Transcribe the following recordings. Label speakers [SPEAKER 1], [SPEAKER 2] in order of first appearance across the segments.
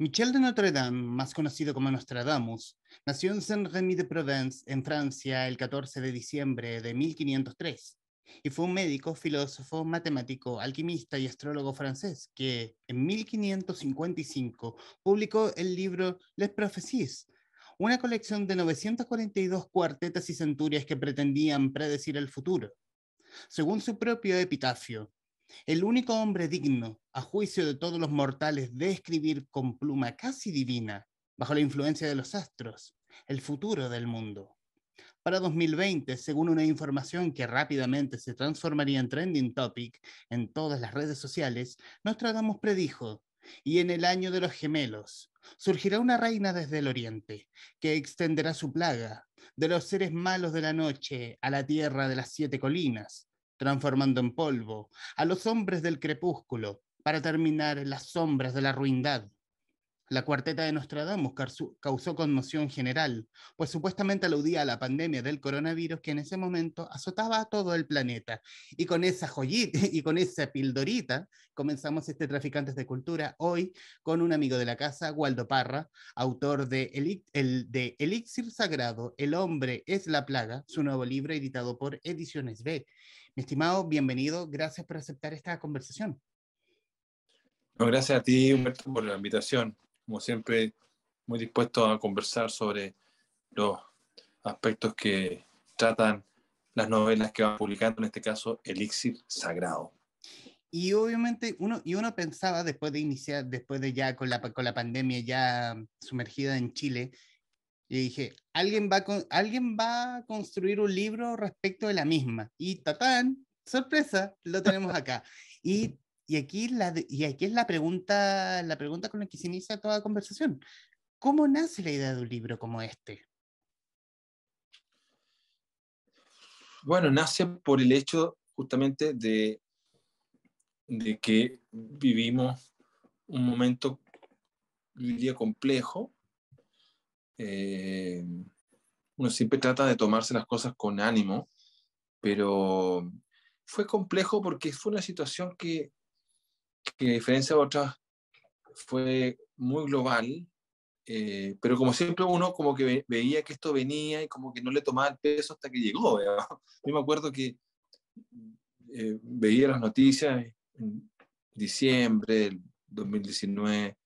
[SPEAKER 1] Michel de Notre-Dame, más conocido como Nostradamus, nació en Saint-Rémy-de-Provence, en Francia, el 14 de diciembre de 1503, y fue un médico, filósofo, matemático, alquimista y astrólogo francés que, en 1555, publicó el libro Les Prophéties, una colección de 942 cuartetas y centurias que pretendían predecir el futuro. Según su propio epitafio, el único hombre digno, a juicio de todos los mortales, de escribir con pluma casi divina, bajo la influencia de los astros, el futuro del mundo. Para 2020, según una información que rápidamente se transformaría en trending topic en todas las redes sociales, Nostradamus predijo: y en el año de los gemelos surgirá una reina desde el oriente, que extenderá su plaga de los seres malos de la noche a la tierra de las 7 colinas, transformando en polvo a los hombres del crepúsculo para terminar en las sombras de la ruindad. La cuarteta de Nostradamus causó conmoción general, pues supuestamente aludía a la pandemia del coronavirus que en ese momento azotaba a todo el planeta. Y con esa joyita y con esa pildorita comenzamos este Traficantes de Cultura hoy con un amigo de la casa, Waldo Parra, autor de Elixir Sagrado, El hombre es la plaga, su nuevo libro editado por Ediciones B. Mi estimado, bienvenido, gracias por aceptar esta conversación.
[SPEAKER 2] No, gracias a ti, Humberto, por la invitación. Como siempre, muy dispuesto a conversar sobre los aspectos que tratan las novelas que van publicando, en este caso, Elixir Sagrado.
[SPEAKER 1] Y obviamente uno pensaba después de iniciar, después de ya con la pandemia ya sumergida en Chile, y dije, alguien va a construir un libro respecto de la misma. Y tatán, sorpresa, lo tenemos acá. Y aquí es la pregunta con la que se inicia toda conversación. ¿Cómo nace la idea de un libro como este?
[SPEAKER 2] Bueno, nace por el hecho justamente de que vivimos un momento, diría, complejo. Uno siempre trata de tomarse las cosas con ánimo, pero fue complejo porque fue una situación que a diferencia de otras, fue muy global, pero como siempre uno como que veía que esto venía y como que no le tomaba el peso hasta que llegó, ¿verdad? Yo me acuerdo que veía las noticias en diciembre del 2019,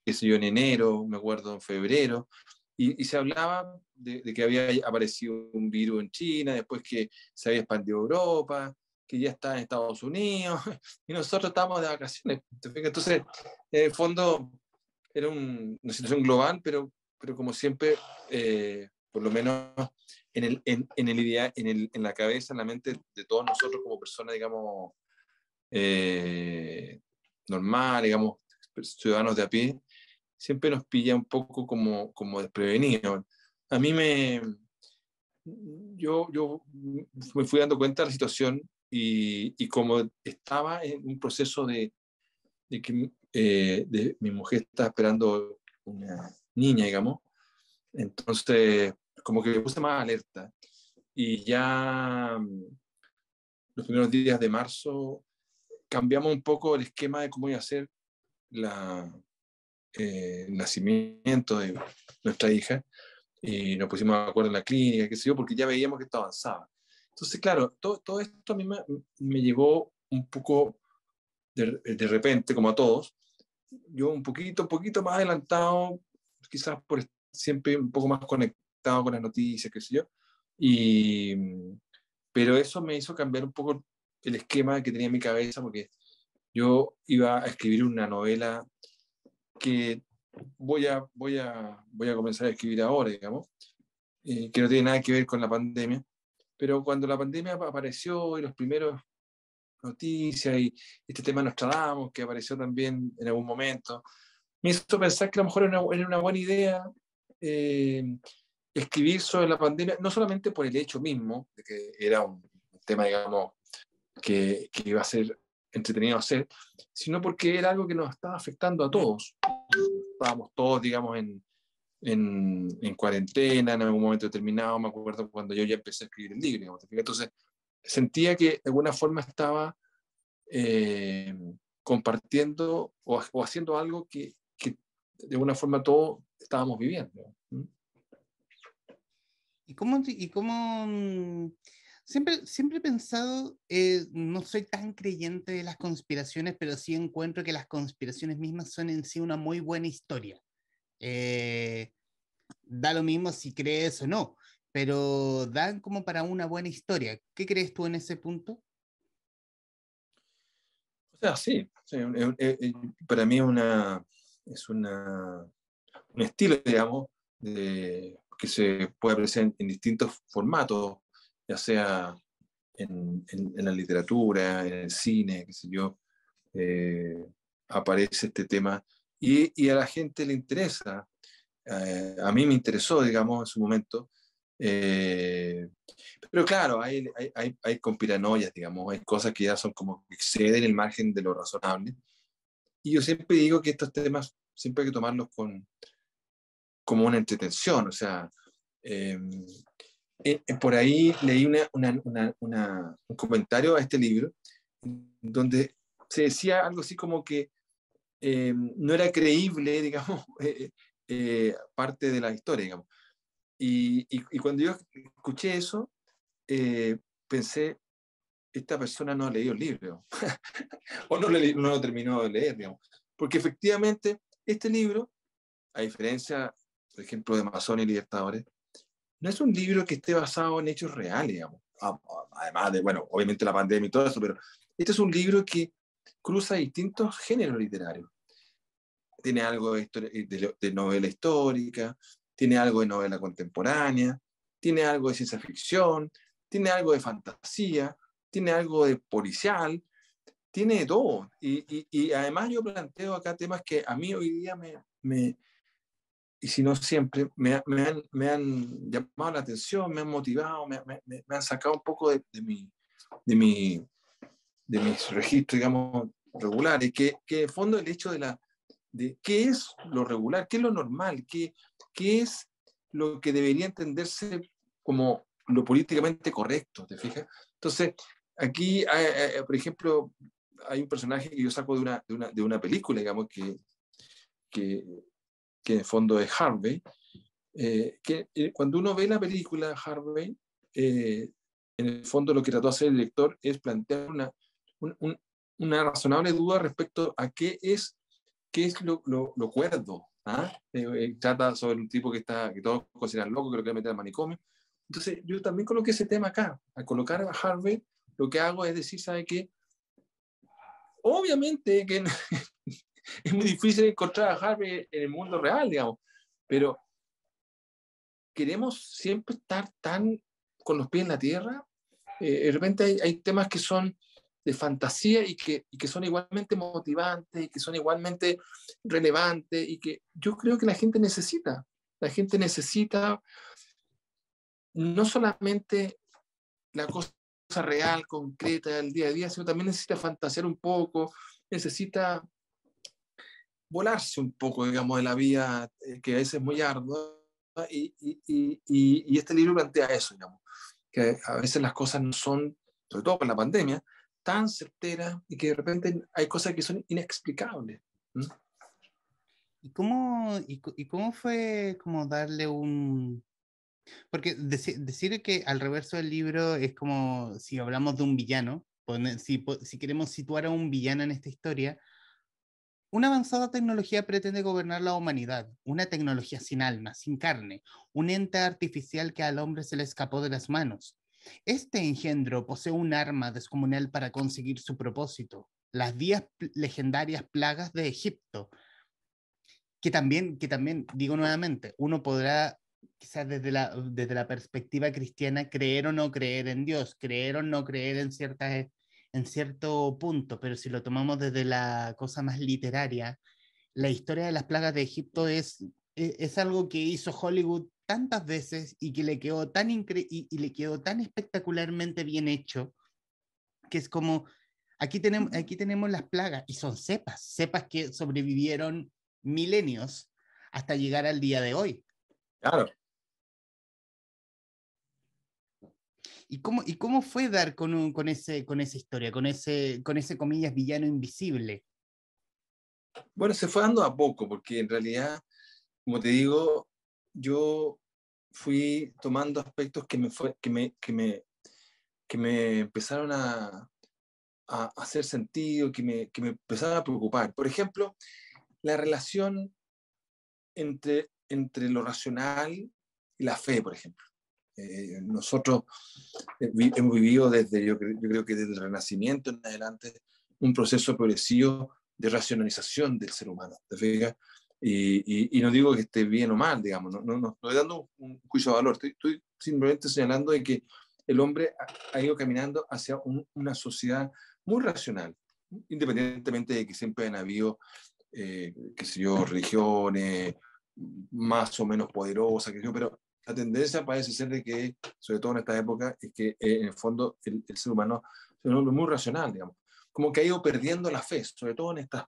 [SPEAKER 2] qué sé yo, en enero, me acuerdo en febrero, y se hablaba de que había aparecido un virus en China, después que se había expandido a Europa, que ya está en Estados Unidos, y nosotros estábamos de vacaciones. Entonces, en el fondo, era una situación global, pero como siempre, por lo menos en la cabeza, en la mente de todos nosotros como personas, digamos, normal, digamos, ciudadanos de a pie, siempre nos pilla un poco como desprevenidos. A mí yo me fui dando cuenta de la situación y como estaba en un proceso de que mi mujer estaba esperando una niña, digamos, entonces como que me puse más alerta y ya los primeros días de marzo cambiamos un poco el esquema de cómo iba a ser el nacimiento de nuestra hija y nos pusimos de acuerdo en la clínica, qué sé yo, porque ya veíamos que esto avanzaba. Entonces, claro, todo esto a mí me llevó un poco de repente, como a todos, yo un poquito más adelantado, quizás por siempre un poco más conectado con las noticias, qué sé yo, y, pero eso me hizo cambiar un poco el esquema que tenía en mi cabeza, porque yo iba a escribir una novela que voy a comenzar a escribir ahora, digamos, que no tiene nada que ver con la pandemia, pero cuando la pandemia apareció y los primeros noticias y este tema de Nostradamus, que apareció también en algún momento, me hizo pensar que a lo mejor era una buena idea escribir sobre la pandemia, no solamente por el hecho mismo, de que era un tema, digamos, que iba a ser entretenido hacer, sino porque era algo que nos estaba afectando a todos. Estábamos todos, digamos, en cuarentena en algún momento determinado. Me acuerdo cuando yo ya empecé a escribir el libro, digamos. Entonces sentía que de alguna forma estaba compartiendo o haciendo algo que de alguna forma todos estábamos viviendo.
[SPEAKER 1] Siempre he pensado, no soy tan creyente de las conspiraciones, pero sí encuentro que las conspiraciones mismas son en sí una muy buena historia. Eh, Da lo mismo si crees o no, pero dan como para una buena historia. ¿Qué crees tú en ese punto?
[SPEAKER 2] O sea, sí, sí, para mí un estilo, digamos, que se puede apreciar en distintos formatos, ya sea en la literatura, en el cine, qué sé yo, eh, aparece este tema y a la gente le interesa. A mí me interesó, digamos, en su momento. eh, pero claro, hay conspiranoias, digamos, hay cosas que ya son como que exceden el margen de lo razonable. Y yo siempre digo que estos temas siempre hay que tomarlos como una entretención, o sea, eh, por ahí leí un comentario a este libro donde se decía algo así como que no era creíble, digamos, parte de la historia, digamos. Y cuando yo escuché eso, eh, pensé, esta persona no ha leído el libro, o no lo terminó de leer, digamos. Porque efectivamente, este libro, a diferencia, por ejemplo, de Masón y Libertadores, no es un libro que esté basado en hechos reales, digamos. Además de, bueno, obviamente la pandemia y todo eso, pero este es un libro que cruza distintos géneros literarios. Tiene algo de novela histórica, tiene algo de novela contemporánea, tiene algo de ciencia ficción, tiene algo de fantasía, tiene algo de policial, tiene de todo. Y además yo planteo acá temas que a mí hoy día y si no siempre, me han llamado la atención, me han motivado, me han sacado un poco de, mi, de mis registros, digamos, regulares, que en fondo el hecho de qué es lo regular, qué es lo normal, qué es lo que debería entenderse como lo políticamente correcto, ¿te fijas? Entonces, aquí, por ejemplo, hay un personaje que yo saco de una película, digamos, que, que en el fondo es Harvey, cuando uno ve la película Harvey, en el fondo lo que trató de hacer el director es plantear un, un, una razonable duda respecto a qué es lo cuerdo. ¿Ah? Trata sobre un tipo que todos consideran loco, que lo quiere meter al manicomio. Entonces, yo también coloqué ese tema acá. Al colocar a Harvey, lo que hago es decir, ¿sabe qué? Obviamente que es muy difícil encontrar a Harvey en el mundo real, digamos, pero queremos siempre estar tan con los pies en la tierra. De repente hay temas que son de fantasía y que son igualmente motivantes y que son igualmente relevantes y que yo creo que la gente necesita. La gente necesita no solamente la cosa real, concreta del día a día, sino también necesita fantasear un poco, necesita volarse un poco, digamos, de la vida que a veces es muy ardua. Y este libro plantea eso, digamos, que a veces las cosas no son, sobre todo con la pandemia, tan certeras y que de repente hay cosas que son inexplicables. ¿Mm?
[SPEAKER 1] ¿Y cómo fue como darle un... Porque decir que al reverso del libro es como si hablamos de un villano, si queremos situar a un villano en esta historia, una avanzada tecnología pretende gobernar la humanidad, una tecnología sin alma, sin carne, un ente artificial que al hombre se le escapó de las manos. Este engendro posee un arma descomunal para conseguir su propósito, las 10 legendarias plagas de Egipto, que también, digo nuevamente, uno podrá quizás desde la perspectiva cristiana creer o no creer en Dios, creer o no creer en cierto punto, pero si lo tomamos desde la cosa más literaria, la historia de las plagas de Egipto es algo que hizo Hollywood tantas veces y que le quedó y le quedó tan espectacularmente bien hecho, que es como, aquí tenemos las plagas y son cepas que sobrevivieron milenios hasta llegar al día de hoy.
[SPEAKER 2] Claro.
[SPEAKER 1] Y cómo fue dar con esa historia, con ese comillas villano invisible?
[SPEAKER 2] Bueno, se fue dando a poco, porque en realidad, como te digo, yo fui tomando aspectos que me empezaron a hacer sentido, que me empezaron a preocupar. Por ejemplo, la relación entre lo racional y la fe, por ejemplo. Nosotros hemos vivido yo creo que desde el Renacimiento en adelante, un proceso progresivo de racionalización del ser humano. ¿Te fijas? Y no digo que esté bien o mal, digamos, no estoy dando un juicio de valor, estoy simplemente señalando de que el hombre ha ido caminando hacia una sociedad muy racional, independientemente de que siempre han habido, qué sé yo, religiones más o menos poderosas, qué sé yo, pero la tendencia parece ser de que, sobre todo en esta época, es que en el fondo el ser humano es un hombre muy racional, digamos, como que ha ido perdiendo la fe, sobre todo en estas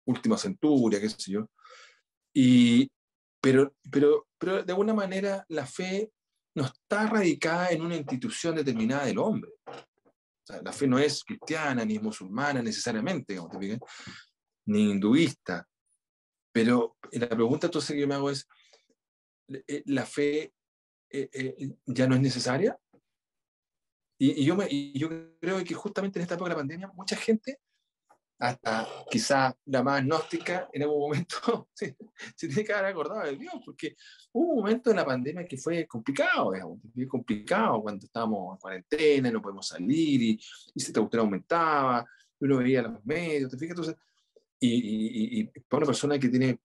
[SPEAKER 2] últimas centurias, qué sé yo, y, pero de alguna manera la fe no está radicada en una institución determinada del hombre. O sea, la fe no es cristiana ni es musulmana necesariamente, digamos, ¿te fijas? Ni hinduista. Pero la pregunta entonces que yo me hago es, ¿la fe ya no es necesaria? Y yo creo que justamente en esta época de la pandemia, mucha gente, hasta quizá la más gnóstica, en algún momento se tiene que haber acordado de Dios, porque hubo un momento en la pandemia que fue complicado, digamos, fue complicado cuando estábamos en cuarentena, no podemos salir y esta cuestión aumentaba, uno veía los medios, ¿te fijas? Entonces, y para una persona que tiene,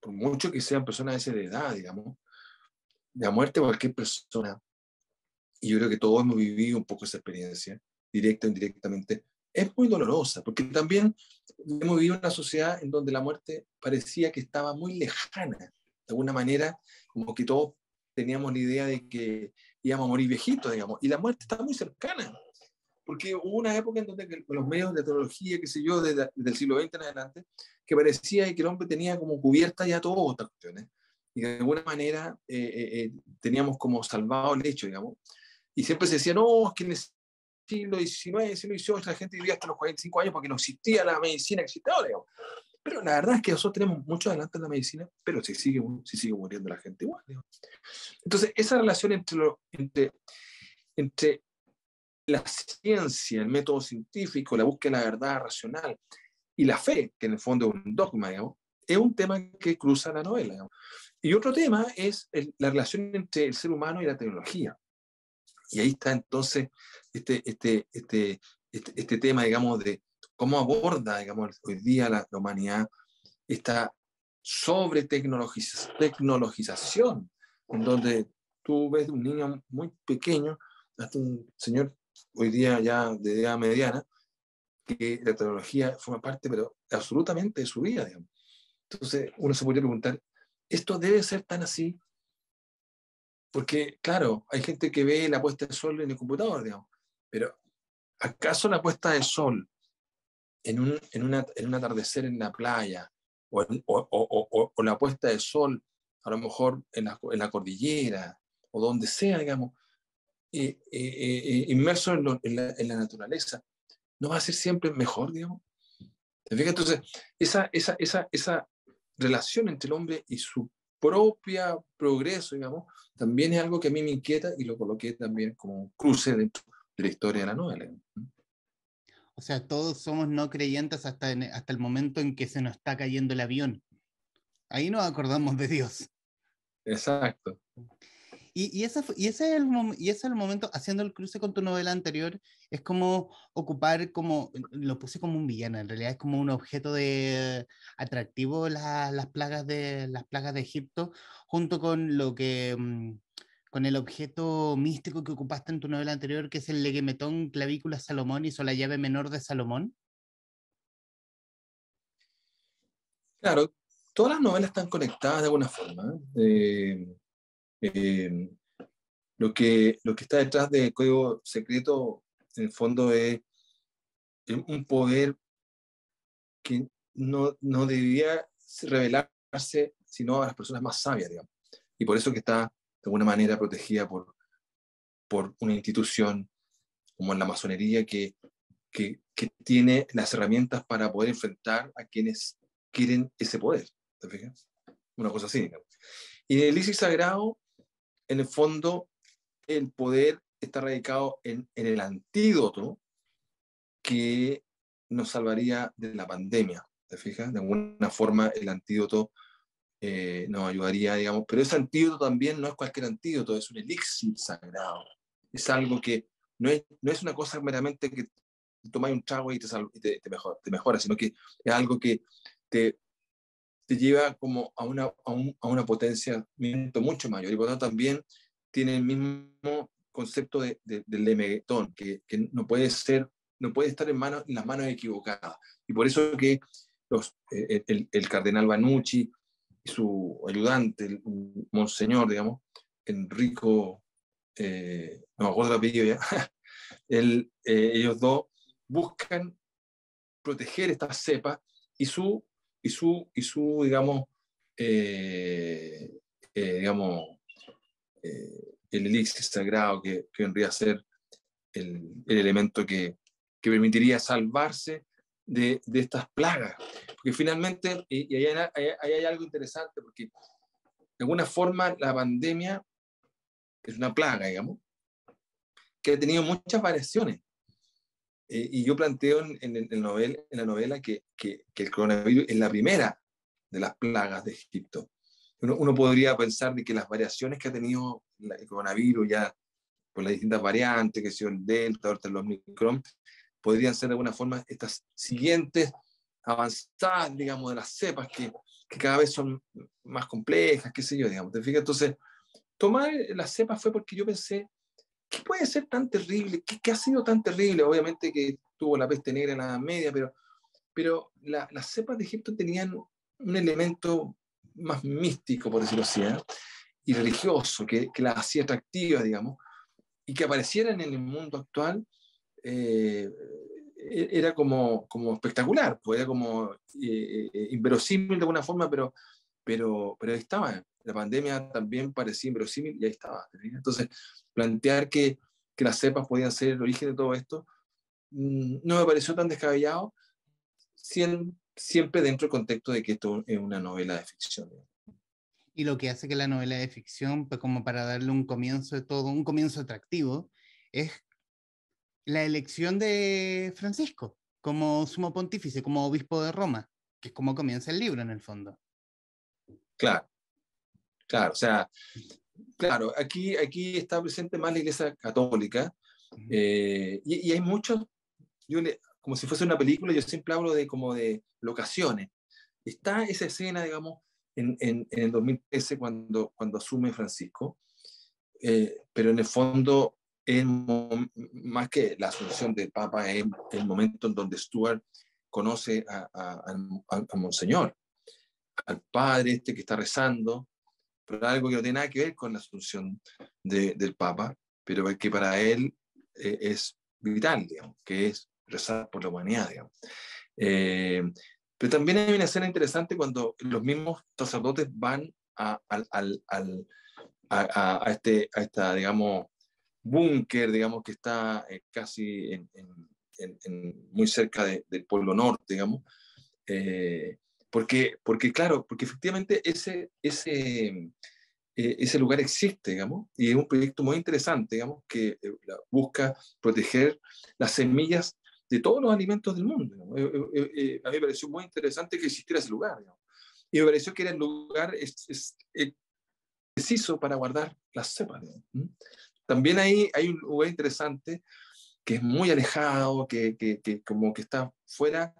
[SPEAKER 2] por mucho que sean personas de esa edad, digamos, la muerte de cualquier persona, y yo creo que todos hemos vivido un poco esa experiencia, directa o indirectamente, es muy dolorosa, porque también hemos vivido una sociedad en donde la muerte parecía que estaba muy lejana, de alguna manera, como que todos teníamos la idea de que íbamos a morir viejitos, digamos, y la muerte está muy cercana, porque hubo una época en donde con los medios de tecnología, qué sé yo, desde el siglo XX en adelante, que parecía que el hombre tenía como cubierta ya todas estas cuestiones, y de alguna manera teníamos como salvado el hecho, digamos, y siempre se decía, no, es que en el siglo XIX, siglo XVIII, la gente vivía hasta los 45 años porque no existía la medicina que existe ahora, digamos. Pero la verdad es que nosotros tenemos mucho adelante en la medicina, pero se sigue muriendo la gente igual, digamos. Entonces, esa relación entre la ciencia, el método científico, la búsqueda de la verdad racional y la fe, que en el fondo es un dogma, digamos, es un tema que cruza la novela, digamos. Y otro tema es la relación entre el ser humano y la tecnología. Y ahí está entonces este tema, digamos, de cómo aborda, digamos, hoy día la humanidad esta tecnologización, en donde tú ves un niño muy pequeño hasta un señor hoy día ya de edad mediana, que la tecnología forma parte, pero absolutamente de su vida, digamos. Entonces uno se podría preguntar, ¿esto debe ser tan así? Porque, claro, hay gente que ve la puesta de sol en el computador, digamos, pero ¿acaso la puesta de sol en un atardecer en la playa o la puesta de sol a lo mejor en la cordillera o donde sea, digamos, inmerso en la naturaleza, no va a ser siempre mejor, digamos? ¿Te fijas? Entonces, esa relación entre el hombre y su propia progreso, digamos, también es algo que a mí me inquieta y lo coloqué también como un cruce dentro de la historia de la novela.
[SPEAKER 1] O sea, todos somos no creyentes hasta el momento en que se nos está cayendo el avión. Ahí nos acordamos de Dios.
[SPEAKER 2] Exacto.
[SPEAKER 1] Y ese es el momento, haciendo el cruce con tu novela anterior, es como ocupar, como, lo puse como un villano, en realidad es como un objeto de atractivo las plagas de Egipto, junto con con el objeto místico que ocupaste en tu novela anterior, que es el leguemetón clavícula Salomón y la llave menor de Salomón.
[SPEAKER 2] Claro, todas las novelas están conectadas de alguna forma. Eh, lo que está detrás del código secreto, en el fondo, es un poder que no debía revelarse sino a las personas más sabias, digamos. Y por eso que está de alguna manera protegida por una institución como en la masonería que que tiene las herramientas para poder enfrentar a quienes quieren ese poder. ¿Te fijas? Una cosa así, digamos. Y en el elixir sagrado, en el fondo, el poder está radicado en el antídoto que nos salvaría de la pandemia. ¿Te fijas? De alguna forma, el antídoto nos ayudaría, digamos, pero ese antídoto también no es cualquier antídoto, es un elixir sagrado. Es algo que no es una cosa meramente que tomáis un trago y te mejora, sino que es algo que te, te lleva como a una potenciamiento mucho mayor, y por lo tanto también tiene el mismo concepto del lemetón, que no puede estar en las manos equivocadas. Y por eso que el cardenal Banucci y su ayudante, el monseñor, digamos, Enrico, no me acuerdo el apellido ya, ellos dos buscan proteger estas cepas y digamos, eh, digamos el elixir sagrado que vendría a ser el elemento que permitiría salvarse de estas plagas. Porque finalmente, y ahí hay algo interesante, porque de alguna forma la pandemia es una plaga, digamos, que ha tenido muchas variaciones. Y yo planteo en la novela que el coronavirus es la primera de las plagas de Egipto. Uno podría pensar de que las variaciones que ha tenido el coronavirus ya por las distintas variantes, que son el Delta, ahorita los Omicron, podrían ser de alguna forma estas siguientes avanzadas, digamos, de las cepas que cada vez son más complejas, qué sé yo, digamos. ¿Te fijas? Entonces, tomar las cepas fue porque yo pensé, ¿qué puede ser tan terrible? ¿Qué ha sido tan terrible? Obviamente que tuvo la peste negra en la Edad Media, pero las cepas de Egipto tenían un elemento más místico, por decirlo así, y religioso, que las hacía atractivas, digamos, y que aparecieran en el mundo actual, era como espectacular, pues era como inverosímil de alguna forma, pero ahí estaba. La pandemia también parecía inverosímil y ahí estaba. Entonces, plantear que las cepas podían ser el origen de todo esto, no me pareció tan descabellado, siempre dentro del contexto de que esto es una novela de ficción.
[SPEAKER 1] Y lo que hace que la novela de ficción, pues como para darle un comienzo de todo, un comienzo atractivo, es la elección de Francisco como sumo pontífice, como obispo de Roma, que es como comienza el libro en el fondo.
[SPEAKER 2] Claro, claro, o sea, claro, aquí está presente más la Iglesia Católica, y hay muchos, como si fuese una película, yo siempre hablo como de locaciones. Está esa escena, digamos, en el 2013 cuando asume Francisco, pero en el fondo, más que la asunción del Papa, es el momento en donde Stuart conoce a Monseñor, al padre este que está rezando, pero algo que no tiene nada que ver con la asunción del Papa, pero que para él es vital, digamos, que es rezar por la humanidad, digamos. Eh, pero también hay una escena interesante cuando los mismos sacerdotes van a esta, digamos, búnker, digamos, que está casi muy cerca del Polo Norte, digamos, claro, porque efectivamente ese lugar existe, digamos, y es un proyecto muy interesante, digamos, que busca proteger las semillas de todos los alimentos del mundo. A mí me pareció muy interesante que existiera ese lugar, digamos, y me pareció que era el lugar preciso para guardar las cepas. También hay un lugar interesante que es muy alejado, que como que está fuera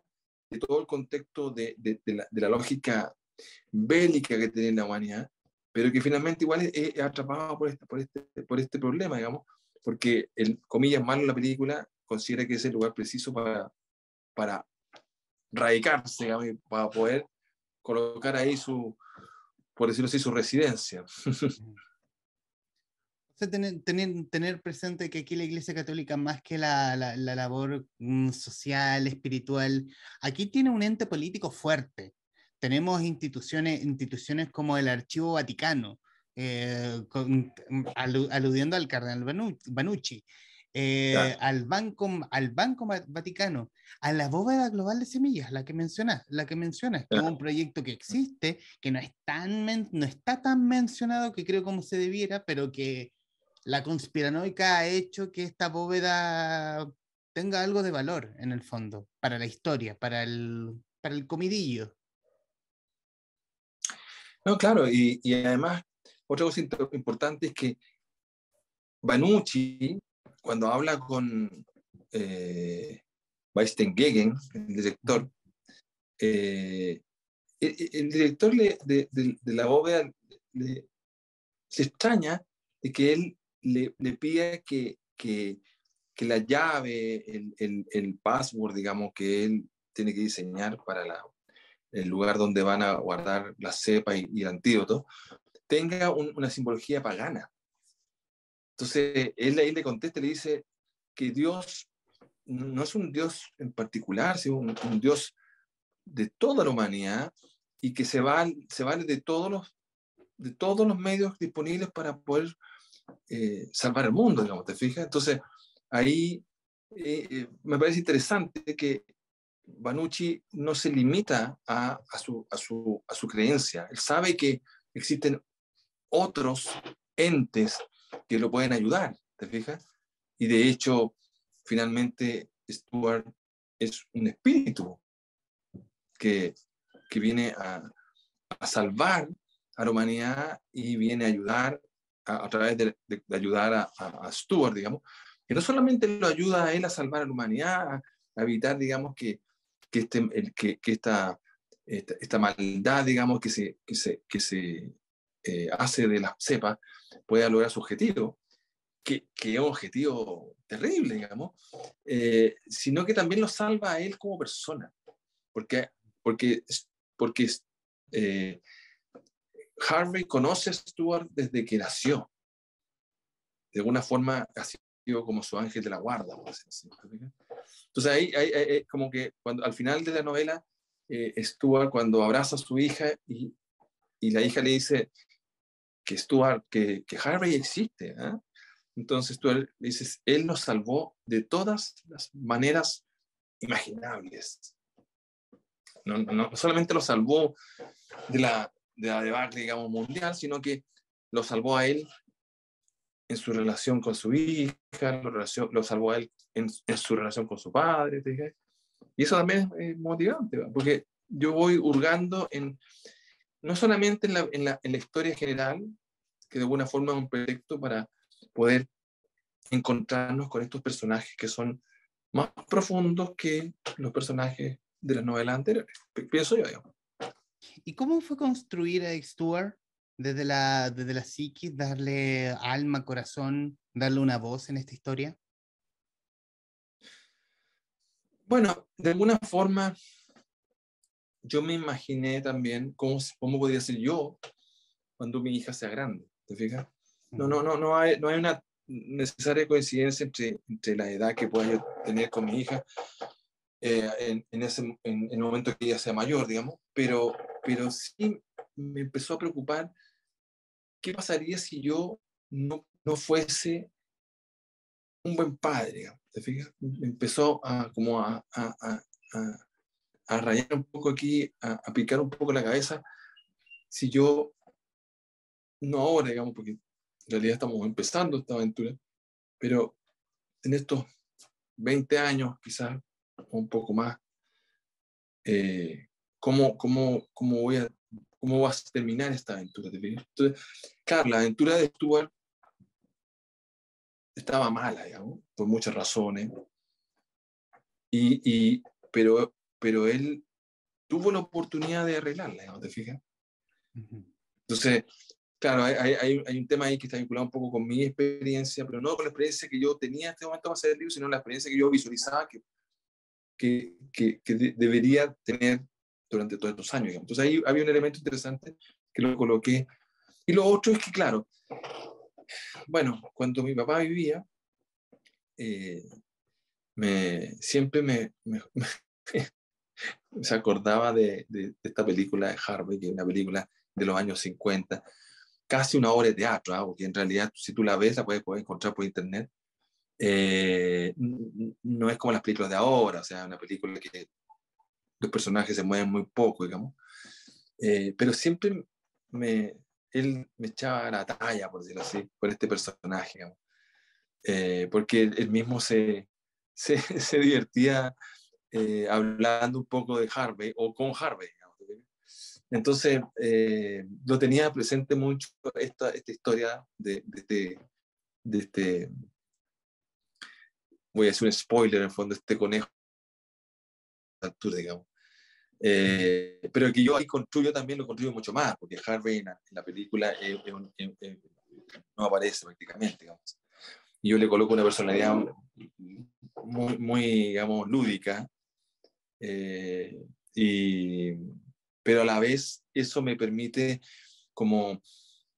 [SPEAKER 2] de todo el contexto de la lógica bélica que tiene la humanidad, pero que finalmente igual es atrapado por este problema, digamos, porque el comillas malo en la película considera que es el lugar preciso para radicarse, digamos, y para poder colocar ahí por decirlo así, su residencia.
[SPEAKER 1] O sea, tener presente que aquí la Iglesia Católica, más que la labor social, espiritual, aquí tiene un ente político fuerte. Tenemos instituciones como el Archivo Vaticano, aludiendo al cardenal Banucci.
[SPEAKER 2] Claro,
[SPEAKER 1] al Banco Vaticano, a la bóveda global de semillas, la que mencionas, que es un
[SPEAKER 2] claro.
[SPEAKER 1] proyecto que existe, que no está tan mencionado que creo como se debiera, pero que la conspiranoica ha hecho que esta bóveda tenga algo de valor en el fondo, para la historia, para el comidillo.
[SPEAKER 2] No, claro, y además, otra cosa importante es que Banucci, cuando habla con Weistengegen, el
[SPEAKER 1] Ujú.
[SPEAKER 2] director, eh, el director de la bóveda se extraña de que él le pida que la llave, el password, digamos, que él tiene que diseñar para el lugar donde van a guardar la cepa y el antídoto, tenga una simbología pagana. Entonces, él ahí le contesta, le dice que Dios no es un Dios en particular, sino un Dios de toda la humanidad y que se vale de todos los medios disponibles para poder salvar el mundo, digamos, ¿te fijas? Entonces, ahí me parece interesante que Banucci no se limita a su creencia. Él sabe que existen otros entes que lo pueden ayudar, ¿te fijas? Y de hecho, finalmente, Stuart es un espíritu que, que viene a salvar a la humanidad y viene a ayudar a través de ayudar a Stuart, digamos, que no solamente lo ayuda a él a salvar a la humanidad, a evitar, digamos, que esta maldad, digamos, que se hace de las cepas pueda lograr su objetivo, que es un objetivo terrible, digamos, sino que también lo salva a él como persona, porque, porque, porque eh, Harvey conoce a Stuart desde que nació. De alguna forma ha sido como su ángel de la guarda, por decirlo así. Entonces ahí como que cuando, al final de la novela, Stuart cuando abraza a su hija y la hija le dice que Stuart, que Harvey existe, ¿eh? Entonces Stuart le dice, él nos salvó de todas las maneras imaginables. No solamente lo salvó de la debacle, digamos, mundial, sino que lo salvó a él en su relación con su hija, lo salvó a él en su relación con su padre, ¿te fijas? Y eso también es motivante, ¿va? Porque yo voy hurgando no solamente en la historia general, que de alguna forma es un pretexto para poder encontrarnos con estos personajes que son más profundos que los personajes de las novelas anteriores. Pienso yo, digamos.
[SPEAKER 1] ¿Y cómo fue construir a Stuart desde la psiquis, darle alma, corazón, darle una voz en esta historia?
[SPEAKER 2] Bueno, de alguna forma yo me imaginé también cómo podría ser yo cuando mi hija sea grande, ¿te fijas?
[SPEAKER 1] Ujú.
[SPEAKER 2] No hay una necesaria coincidencia entre la edad que pueda yo tener con mi hija en el momento que ella sea mayor, digamos, pero sí me empezó a preocupar qué pasaría si yo no fuese un buen padre, digamos, ¿te fijas? Me empezó como a rayar un poco aquí, a picar un poco la cabeza, si yo, no ahora, digamos, porque en realidad estamos empezando esta aventura, pero en estos 20 años, quizás, o un poco más, eh, ¿cómo vas a terminar esta aventura? ¿Te fijas? Entonces, claro, la aventura de Stuart estaba mala, digamos, por muchas razones, y, y, pero él tuvo la oportunidad de arreglarla, digamos, ¿te fijas?
[SPEAKER 1] Ujú.
[SPEAKER 2] Entonces, claro, hay un tema ahí que está vinculado un poco con mi experiencia, pero no con la experiencia que yo tenía en este momento para hacer el libro, sino la experiencia que yo visualizaba que debería tener durante todos estos años. Digamos. Entonces ahí había un elemento interesante que lo coloqué. Y lo otro es que, claro, bueno, cuando mi papá vivía, eh, siempre se acordaba de esta película de Harvey, que es una película de los años 50, casi una obra de teatro, ¿eh? Porque en realidad si tú la ves, la puedes encontrar por internet. No es como las películas de ahora, o sea, una película que los personajes se mueven muy poco, digamos. Pero siempre me, él me echaba la talla, por decirlo así, con este personaje, digamos. Porque él mismo se divertía hablando un poco de Harvey o con Harvey, digamos. Entonces, lo tenía presente mucho esta historia de este, voy a hacer un spoiler en el fondo, este conejo de Arthur, digamos. Pero que yo ahí construyo también, lo construyo mucho más, porque Harvey en la película no aparece prácticamente, digamos. Y yo le coloco una personalidad muy digamos, lúdica, eh, y, pero a la vez eso me permite como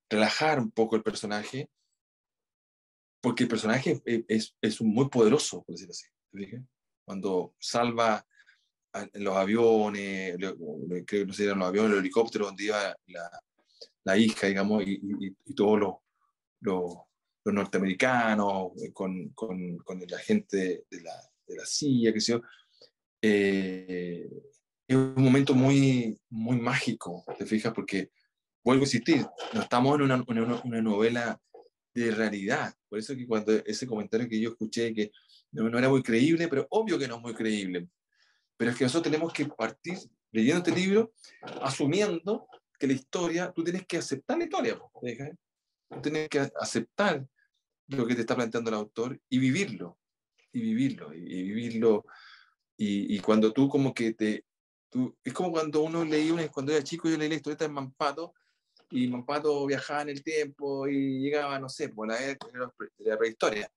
[SPEAKER 2] relajar un poco el personaje, porque el personaje es muy poderoso, por decirlo así. ¿Fíjate? Cuando salva en los aviones, creo que no sé, eran los aviones, los helicópteros donde iba la hija, digamos, y todos los, los norteamericanos, con la gente de la CIA, que sé yo. Eh, es un momento muy mágico, ¿te fijas? Porque, vuelvo a insistir, no estamos en una novela de realidad. Por eso que cuando ese comentario que yo escuché, que no era muy creíble, pero obvio que no es muy creíble. Pero es que nosotros tenemos que partir leyendo este libro, asumiendo que la historia, tú tienes que aceptar la historia, ¿eh? Tú tienes que aceptar lo que te está planteando el autor y vivirlo, y vivirlo. Y cuando tú como que es como cuando uno leía, cuando era chico yo leí la historieta de Mampato, y Mampato viajaba en el tiempo y llegaba, no sé, por la época de la prehistoria.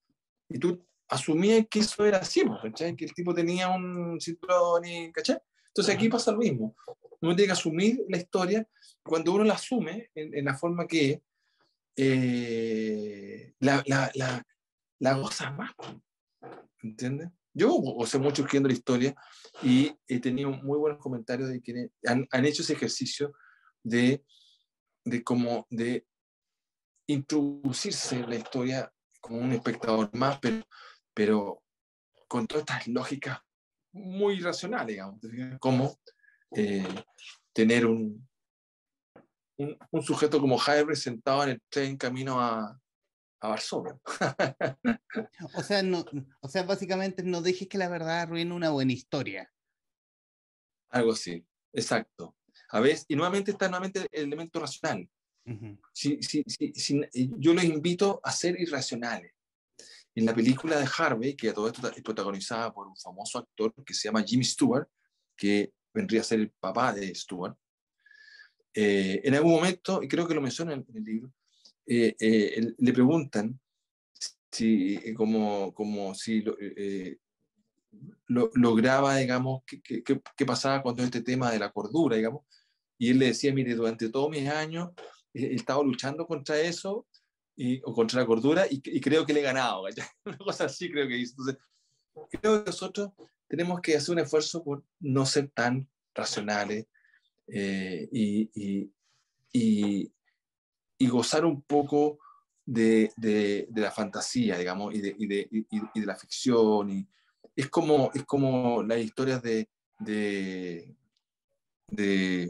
[SPEAKER 2] Y tú asumías que eso era así, ¿cachai? Que el tipo tenía un cinturón, y, ¿cachai? Entonces aquí pasa lo mismo. Uno tiene que asumir la historia. Cuando uno la asume en la forma que es, la goza más, ¿entiendes? Yo sé mucho escribiendo la historia y he tenido muy buenos comentarios de quienes han hecho ese ejercicio de, de introducirse en la historia como un espectador más, pero con todas estas lógicas muy racionales, digamos, como eh, tener un sujeto como Jaime sentado en el tren camino a Varsovia.
[SPEAKER 1] O sea, no, o sea, básicamente no dejes que la verdad arruine una buena historia.
[SPEAKER 2] Algo así, exacto. A veces, y nuevamente está nuevamente el elemento racional.
[SPEAKER 1] Ujú.
[SPEAKER 2] Yo los invito a ser irracionales. En la película de Harvey, que a todo esto es protagonizada por un famoso actor que se llama Jimmy Stewart, que vendría a ser el papá de Stewart, en algún momento, y creo que lo menciona en el libro, le preguntan como si lograba, digamos, qué pasaba cuando este tema de la cordura, digamos, y él le decía, mire, durante todos mis años he estado luchando contra eso, o contra la cordura, y creo que le he ganado, ¿cachai? Una cosa así creo que dice. Entonces, creo que nosotros tenemos que hacer un esfuerzo por no ser tan racionales, y, y gozar un poco de la fantasía, digamos, y de la ficción. Es como las historias de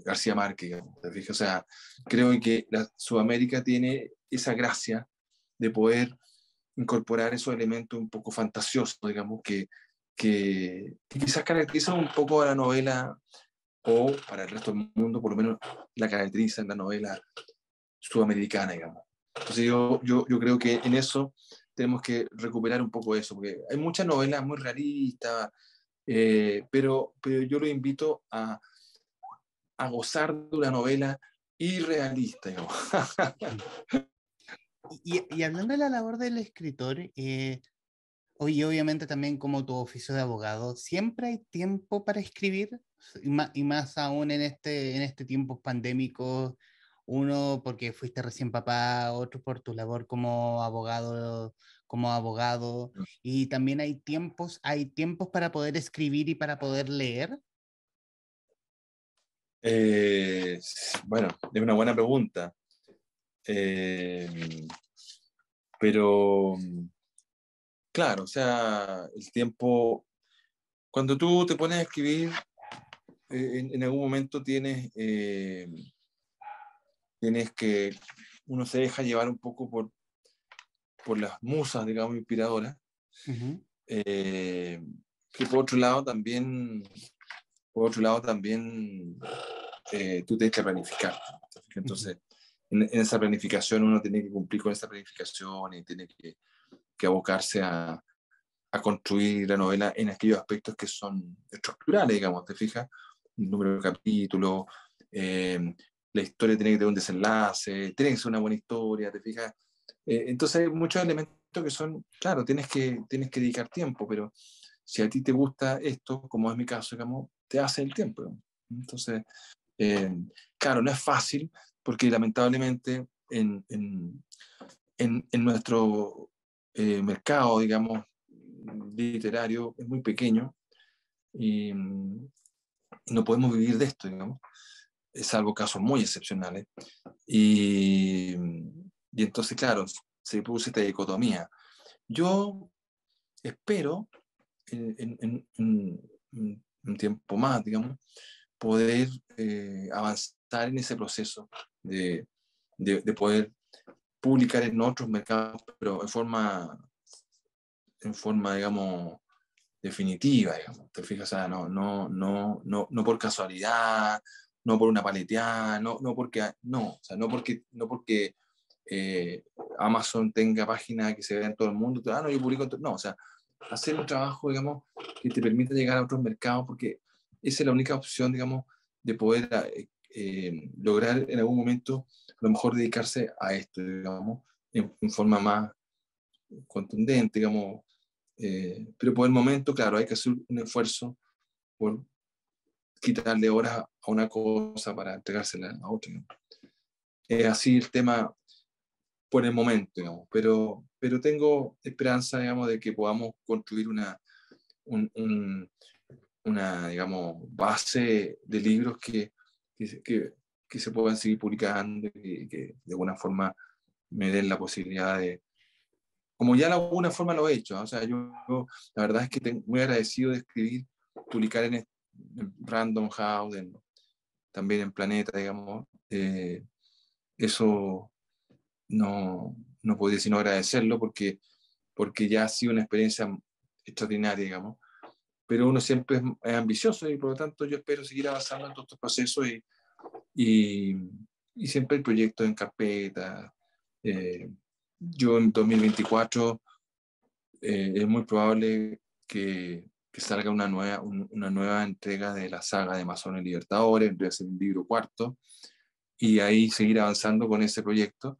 [SPEAKER 2] García Márquez, digamos, ¿te fijas? O sea, creo que Sudamérica tiene esa gracia de poder incorporar esos elementos un poco fantasiosos, digamos, que quizás caracterizan un poco a la novela, o para el resto del mundo, por lo menos la caracterizan la novela sudamericana, digamos. Entonces yo creo que en eso tenemos que recuperar un poco eso, porque hay muchas novelas muy realistas, pero yo lo invito a gozar de una novela irrealista, digamos.
[SPEAKER 1] Y hablando de la labor del escritor, oye, obviamente también como tu oficio de abogado, ¿siempre hay tiempo para escribir? Y más aún en este tiempo pandémico, uno porque fuiste recién papá, otro por tu labor como abogado, y también hay tiempos para poder escribir y para poder leer.
[SPEAKER 2] Eh, bueno, es una buena pregunta. Eh, pero claro, o sea, el tiempo, cuando tú te pones a escribir, en algún momento tienes que, uno se deja llevar un poco por las musas, digamos, inspiradoras,
[SPEAKER 1] Ujú,
[SPEAKER 2] eh, que por otro lado también tú tienes que planificar.
[SPEAKER 1] ujú.
[SPEAKER 2] Entonces, en esa planificación uno tiene que cumplir con esa planificación y tiene que abocarse a construir la novela en aquellos aspectos que son estructurales, digamos, ¿te fijas? El número de capítulos, la historia tiene que tener un desenlace, tiene que ser una buena historia, ¿te fijas? Entonces hay muchos elementos que son, claro, tienes que dedicar tiempo, pero si a ti te gusta esto, como es mi caso, digamos, te hace el tiempo, digamos. Entonces, eh, claro, no es fácil, porque lamentablemente en nuestro mercado, digamos, literario es muy pequeño y no podemos vivir de esto, digamos, salvo casos muy excepcionales. Y, y entonces, claro, se produce esta dicotomía. Yo espero en un tiempo más, digamos, poder avanzar en ese proceso de poder publicar en otros mercados, pero en forma, digamos, definitiva, digamos. ¿Te fijas? O sea, no por casualidad, no por una paleteada, o sea, no porque eh, Amazon tenga página que se vea en todo el mundo, no, yo publico no, o sea, hacer un trabajo, digamos, que te permita llegar a otros mercados, porque esa es la única opción, digamos, de poder lograr en algún momento, a lo mejor dedicarse a esto, digamos, en forma más contundente, digamos, pero por el momento, claro, hay que hacer un esfuerzo por quitarle horas a una cosa para entregársela a otra, ¿no? Es así el tema por el momento, digamos, pero tengo esperanza, digamos, de que podamos construir un, un, una, digamos, base de libros que, que, que se puedan seguir publicando y que de alguna forma me den la posibilidad de, como ya de alguna forma lo he hecho, ¿no? O sea, yo la verdad es que estoy muy agradecido de escribir, publicar en Random House, también en Planeta, digamos. Eso no podía sino agradecerlo porque ya ha sido una experiencia extraordinaria, digamos. Pero uno siempre es ambicioso y por lo tanto yo espero seguir avanzando en todos estos procesos y, y siempre hay proyectos en carpeta. Eh, yo en 2024 es muy probable que salga una nueva entrega de la saga de Masones Libertadores, voy a hacer un libro cuarto, y ahí seguir avanzando con ese proyecto.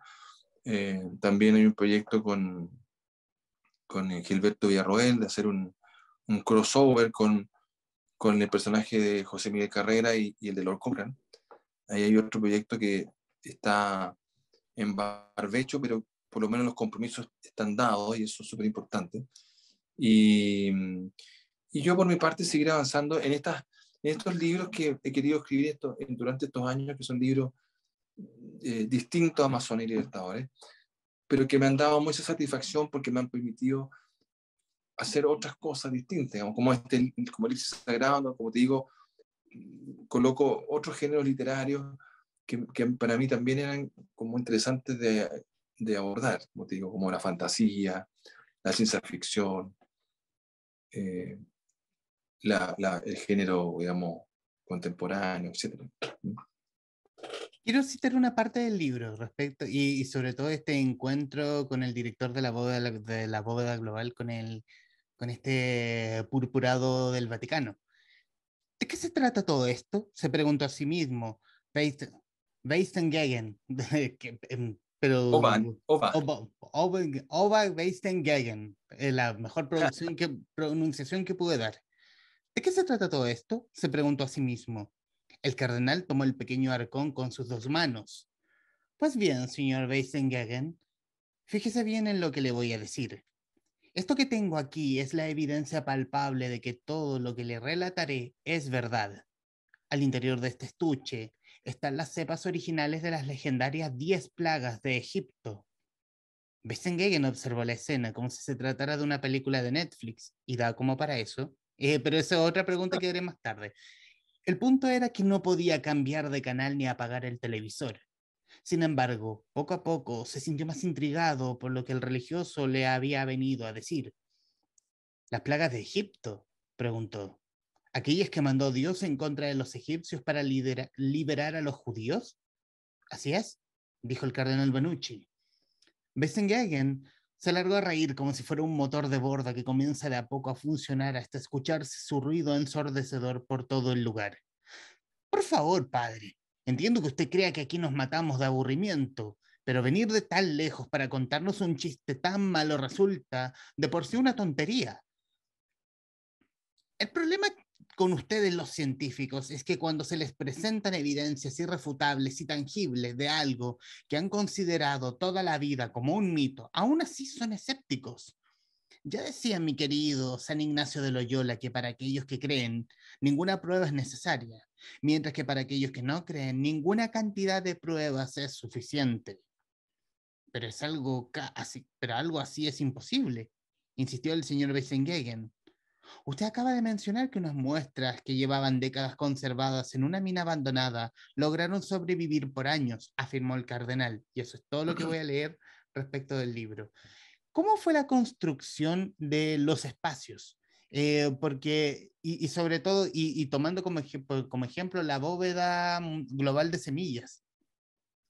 [SPEAKER 2] También hay un proyecto con Gilberto Villarroel de hacer un crossover con el personaje de José Miguel Carrera y el de Lord Cochrane. Ahí hay otro proyecto que está en barbecho, pero por lo menos los compromisos están dados y eso es súper importante. Y, y yo por mi parte seguiré avanzando en estos libros que he querido escribir durante estos años, que son libros distintos a Amazonas y Libertadores, pero que me han dado mucha satisfacción porque me han permitido hacer otras cosas distintas, digamos, como Elixir Sagrado, ¿no? Como te digo, coloco otros géneros literarios que para mí también eran como interesantes de abordar, como te digo, como la fantasía, la ciencia ficción, eh, el género, digamos, contemporáneo, etcétera.
[SPEAKER 1] Quiero citar una parte del libro respecto, y sobre todo este encuentro con el director de la bóveda global, con este purpurado del Vaticano. ¿De qué se trata todo esto? Se preguntó a sí mismo. Weist- Weistengegen,
[SPEAKER 2] Ovan,
[SPEAKER 1] pero
[SPEAKER 2] Ovan.
[SPEAKER 1] Ova Weistengegen, la mejor pronunciación que pude dar. ¿De qué se trata todo esto? Se preguntó a sí mismo. El cardenal tomó el pequeño arcón con sus dos manos. Pues bien, señor Weistengegen, fíjese bien en lo que le voy a decir. Esto que tengo aquí es la evidencia palpable de que todo lo que le relataré es verdad. Al interior de este estuche están las cepas originales de las legendarias 10 plagas de Egipto. Bessengegen observó la escena como si se tratara de una película de Netflix y da como para eso. Pero esa es otra pregunta que haré más tarde. El punto era que no podía cambiar de canal ni apagar el televisor. Sin embargo, poco a poco se sintió más intrigado por lo que el religioso le había venido a decir. ¿Las plagas de Egipto? Preguntó. ¿Aquellas que mandó Dios en contra de los egipcios para liberar a los judíos? Así es, dijo el cardenal Benucci. Bessengagen se largó a reír como si fuera un motor de borda que comienza de a poco a funcionar hasta escucharse su ruido ensordecedor por todo el lugar. Por favor, padre, entiendo que usted crea que aquí nos matamos de aburrimiento, pero venir de tan lejos para contarnos un chiste tan malo resulta de por sí una tontería. El problema con ustedes los científicos es que cuando se les presentan evidencias irrefutables y tangibles de algo que han considerado toda la vida como un mito, aún así son escépticos. Ya decía mi querido San Ignacio de Loyola que para aquellos que creen, ninguna prueba es necesaria, mientras que para aquellos que no creen, ninguna cantidad de pruebas es suficiente. Pero algo así es imposible, insistió el señor Weissengegen. Usted acaba de mencionar que unas muestras que llevaban décadas conservadas en una mina abandonada lograron sobrevivir por años, afirmó el cardenal, y eso es todo lo que voy a leer respecto del libro. ¿Cómo fue la construcción de los espacios? Porque, y sobre todo, y tomando como ejemplo la bóveda global de semillas,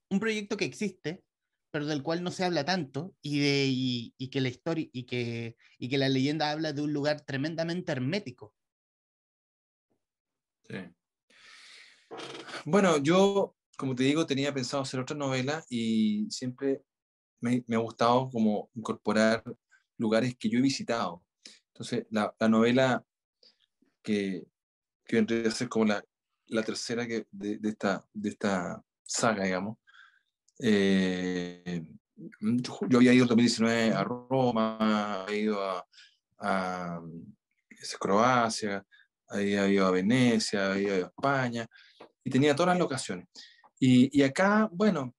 [SPEAKER 1] un proyecto que existe, pero del cual no se habla tanto, y que la historia, y que la leyenda habla de un lugar tremendamente hermético.
[SPEAKER 2] Sí. Bueno, yo, como te digo, tenía pensado hacer otra novela y siempre me ha gustado como incorporar lugares que yo he visitado. Entonces, la novela que, que vendría a ser como la tercera de esta saga, digamos. Yo había ido en 2019 a Roma, había ido a Croacia, había ido a Venecia, había ido a España, y tenía todas las locaciones. Y acá, bueno,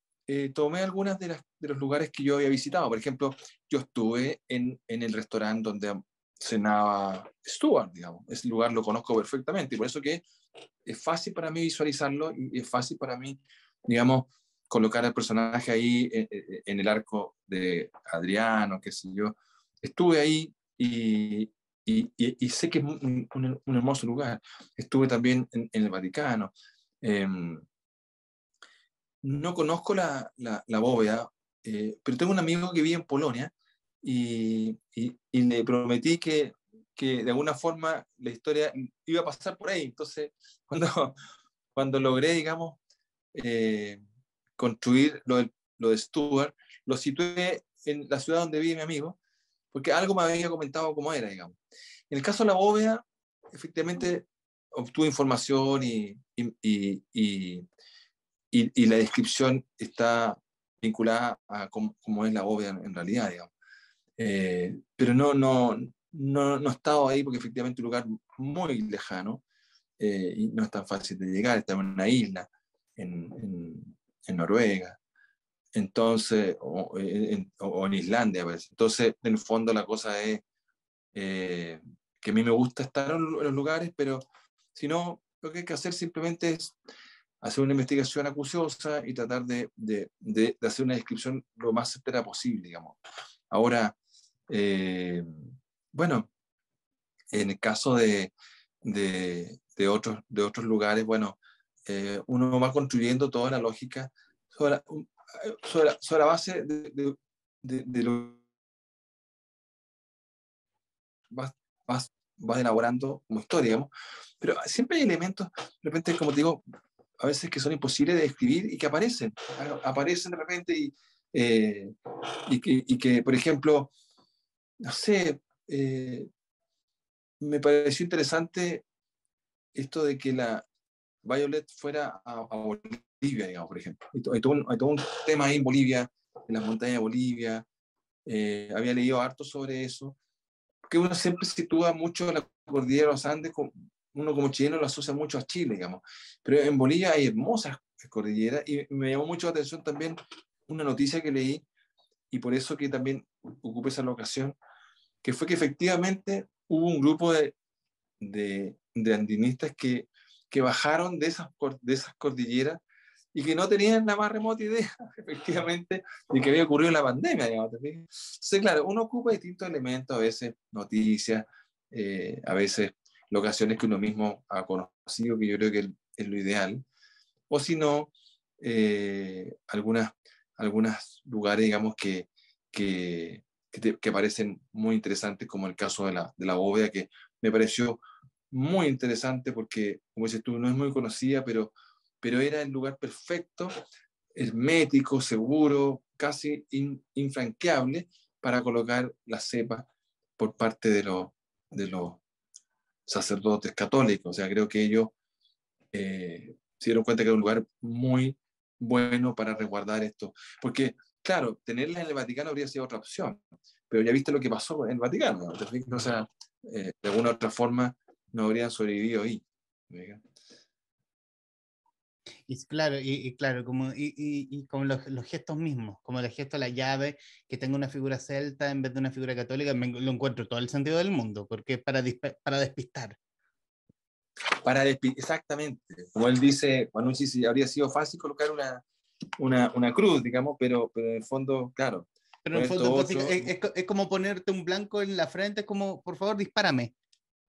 [SPEAKER 2] tomé algunas de los lugares que yo había visitado. Por ejemplo, yo estuve en el restaurante donde cenaba Stuart, digamos. Ese lugar lo conozco perfectamente, y por eso que es fácil para mí visualizarlo y es fácil para mí, digamos, colocar al personaje ahí en el arco de Adriano, qué sé yo. Estuve ahí y sé que es un hermoso lugar. Estuve también en el Vaticano. Eh, no conozco la bóveda, pero tengo un amigo que vive en Polonia y le prometí que de alguna forma la historia iba a pasar por ahí. Entonces, cuando, cuando logré, digamos, eh, construir lo de Stuart, lo situé en la ciudad donde vive mi amigo, porque algo me había comentado cómo era, digamos. En el caso de la bóveda, efectivamente obtuve información y la descripción está vinculada a cómo es la bóveda en realidad, digamos. Pero no he estado ahí porque efectivamente es un lugar muy lejano y no es tan fácil de llegar, está en una isla, en Noruega, entonces, o en Islandia, pues. Entonces, en el fondo la cosa es que a mí me gusta estar en los lugares, pero si no, lo que hay que hacer simplemente es hacer una investigación acuciosa y tratar de hacer una descripción lo más certera posible, digamos. Ahora, bueno, en el caso de otros lugares, bueno, uno va construyendo toda la lógica sobre sobre la base de lo vas, vas elaborando como historia, digamos. Pero siempre hay elementos, de repente, como te digo, a veces que son imposibles de describir y que aparecen, aparecen de repente y que, por ejemplo, no sé, me pareció interesante esto de que la Violet fuera a Bolivia, digamos, por ejemplo. Hay todo un tema ahí en Bolivia, en las montañas de Bolivia. Había leído harto sobre eso, que uno siempre sitúa mucho la cordillera de los Andes, uno como chileno lo asocia mucho a Chile, digamos. Pero en Bolivia hay hermosas cordilleras y me llamó mucho la atención también una noticia que leí y por eso que también ocupé esa locación, que fue que efectivamente hubo un grupo de andinistas que bajaron de esas cordilleras y que no tenían la más remota idea, efectivamente, de que había ocurrido la pandemia, digamos. Entonces, claro, uno ocupa distintos elementos, a veces noticias, a veces locaciones que uno mismo ha conocido, que yo creo que es lo ideal, o si no, algunos lugares, digamos, que parecen muy interesantes, como el caso de la bóveda, que me pareció muy interesante porque, como dices tú, no es muy conocida, pero era el lugar perfecto, hermético, seguro, casi infranqueable para colocar la cepa por parte de los sacerdotes católicos. O sea, creo que ellos se dieron cuenta que era un lugar muy bueno para resguardar esto. Porque, claro, tenerla en el Vaticano habría sido otra opción, pero ya viste lo que pasó en el Vaticano, ¿no? O sea, de alguna u otra forma no habrían sobrevivido ahí.
[SPEAKER 1] Y claro, claro, y como los gestos mismos, como el gesto de la llave, que tenga una figura celta en vez de una figura católica, lo encuentro todo el sentido del mundo, porque es para despistar.
[SPEAKER 2] Exactamente, como él dice, Manucci, si habría sido fácil colocar una cruz, digamos, pero en el fondo, claro,
[SPEAKER 1] Pero en
[SPEAKER 2] con
[SPEAKER 1] el fondo
[SPEAKER 2] esto
[SPEAKER 1] es,
[SPEAKER 2] otro,
[SPEAKER 1] es como ponerte un blanco en la frente, es como, por favor, dispárame.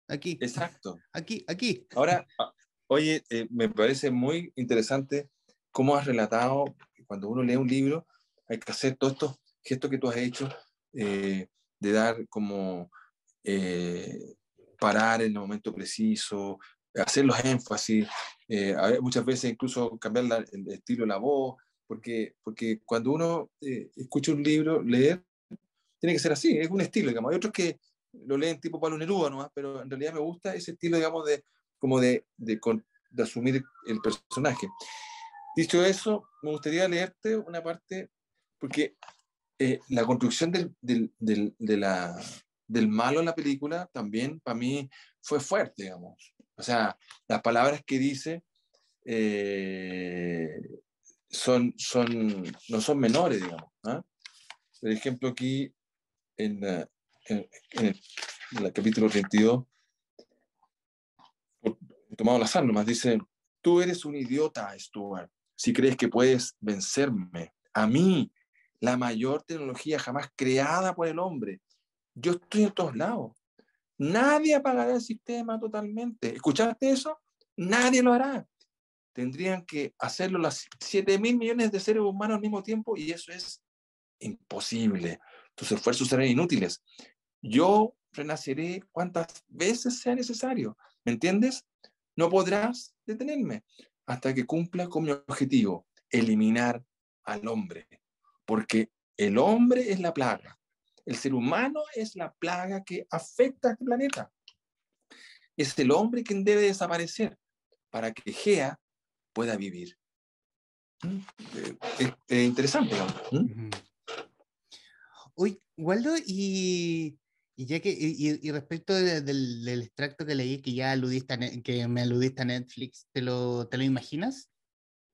[SPEAKER 1] Aquí,
[SPEAKER 2] exacto.
[SPEAKER 1] aquí.
[SPEAKER 2] Ahora, oye, me parece muy interesante cómo has relatado, que cuando uno lee un libro, hay que hacer todos estos gestos que tú has hecho, eh, de dar como eh, parar en el momento preciso, hacer los énfasis, muchas veces incluso cambiar el estilo de la voz, porque cuando uno escucha un libro, leer, tiene que ser así, es un estilo, digamos. Hay otros que lo leen tipo Pablo Neruda nomás, pero en realidad me gusta ese estilo, digamos, como de asumir el personaje. Dicho eso, me gustaría leerte una parte, porque la construcción del malo en la película también para mí fue fuerte, digamos. O sea, las palabras que dice eh, no son menores, digamos. ¿Ah? Por ejemplo, aquí en, en el capítulo 32, tomado al azar nomás, dice, tú eres un idiota, Stuart, si crees que puedes vencerme. A mí, la mayor tecnología jamás creada por el hombre. Yo estoy en todos lados. Nadie apagará el sistema totalmente. ¿Escuchaste eso? Nadie lo hará. Tendrían que hacerlo las 7.000 millones de seres humanos al mismo tiempo y eso es imposible. Tus esfuerzos serán inútiles. Yo renaceré cuantas veces sea necesario. ¿Me entiendes? No podrás detenerme hasta que cumpla con mi objetivo, eliminar al hombre. Porque el hombre es la plaga. El ser humano es la plaga que afecta a este planeta. Es el hombre quien debe desaparecer para que Gea pueda vivir. Es interesante, ¿no?
[SPEAKER 1] Uy, Waldo, y ya que, y respecto del extracto que leí, que ya aludiste que me aludiste a Netflix, ¿te lo imaginas?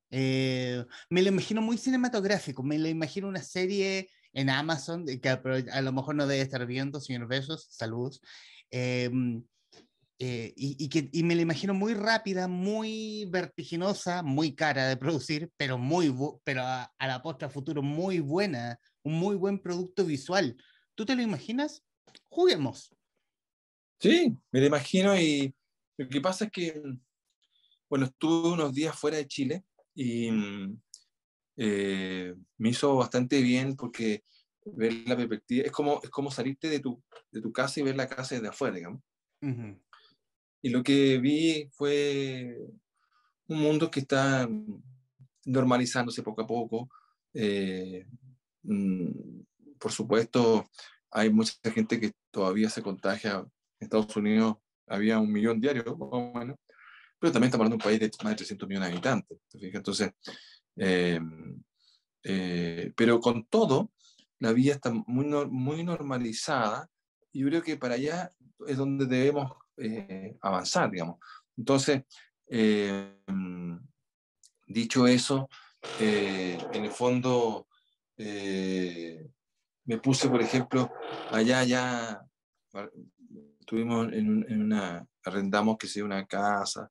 [SPEAKER 1] Me lo imagino muy cinematográfico, me lo imagino una serie en Amazon, que a lo mejor no debe estar viendo, señor Besos, saludos. Eh, y me la imagino muy rápida, muy vertiginosa, muy cara de producir, pero, pero a la postre a futuro muy buena, un muy buen producto visual. ¿Tú te lo imaginas? Juguemos.
[SPEAKER 2] Sí, me lo imagino y lo que pasa es que, bueno, estuve unos días fuera de Chile y me hizo bastante bien porque ver la perspectiva es como salirte de tu casa y ver la casa desde afuera, digamos.
[SPEAKER 1] Uh -huh.
[SPEAKER 2] Y lo que vi fue un mundo que está normalizándose poco a poco. Eh, por supuesto, hay mucha gente que todavía se contagia. En Estados Unidos había 1 millón diario, más o menos, pero también estamos hablando de un país de más de 300 millones de habitantes. ¿Te fijas? Entonces, eh, pero con todo, la vida está muy normalizada y yo creo que para allá es donde debemos avanzar, digamos. Entonces, eh, dicho eso, en el fondo, eh, me puse, por ejemplo, allá ya, estuvimos arrendamos que sea una casa,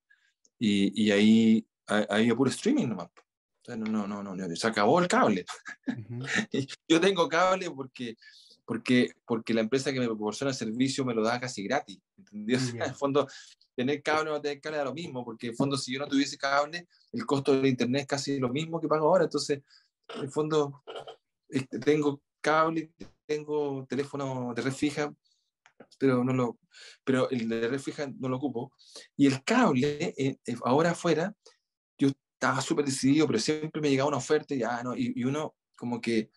[SPEAKER 2] y ahí había puro streaming nomás. O sea, se acabó el cable.
[SPEAKER 1] Ujú.
[SPEAKER 2] Yo tengo cable porque la empresa que me proporciona el servicio me lo da casi gratis. ¿Entendí? O sea, en el
[SPEAKER 1] Ya.
[SPEAKER 2] fondo, tener cable o no tener cable da lo mismo, porque en el fondo, si yo no tuviese cable, el costo del internet es casi lo mismo que pago ahora. Entonces, en el fondo, tengo cable, tengo teléfono de red fija, pero pero el de red fija no lo ocupo. Y el cable, ahora afuera, yo estaba súper decidido, pero siempre me llegaba una oferta y uno como que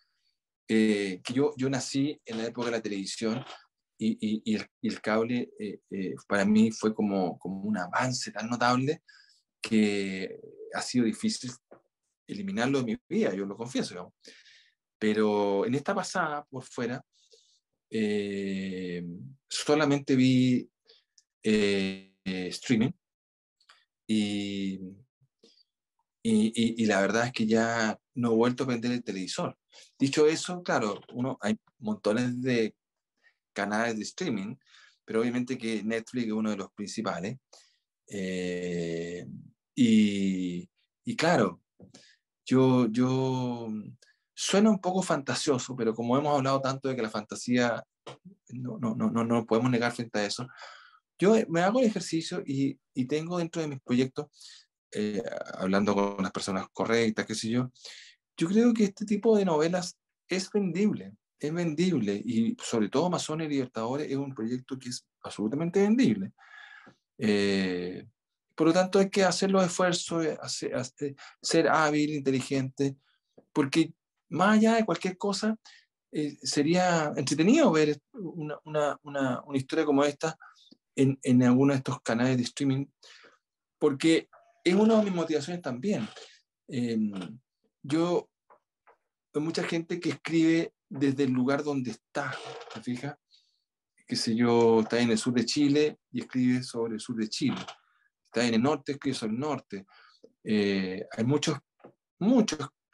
[SPEAKER 2] yo nací en la época de la televisión y el cable para mí fue como un avance tan notable que ha sido difícil eliminarlo de mi vida, yo lo confieso, digamos. Pero en esta pasada por fuera, solamente vi streaming y, y la verdad es que ya no he vuelto a prender el televisor. Dicho eso, claro, hay montones de canales de streaming, pero obviamente que Netflix es uno de los principales. Eh, y, y claro, yo suena un poco fantasioso, pero como hemos hablado tanto de que la fantasía no podemos negar frente a eso, yo me hago el ejercicio y tengo dentro de mis proyectos, hablando con las personas correctas, qué sé yo creo que este tipo de novelas es vendible, y sobre todo Masones y Libertadores es un proyecto que es absolutamente vendible. Eh, por lo tanto, hay que hacer los esfuerzos, ser hábil, inteligente, porque más allá de cualquier cosa, sería entretenido ver una historia como esta en alguno de estos canales de streaming, porque es una de mis motivaciones también. Eh, yo hay mucha gente que escribe desde el lugar donde está, ¿te fijas? Qué sé yo, está en el sur de Chile y escribe sobre el sur de Chile. Está en el norte, escribe sobre el norte. Hay muchos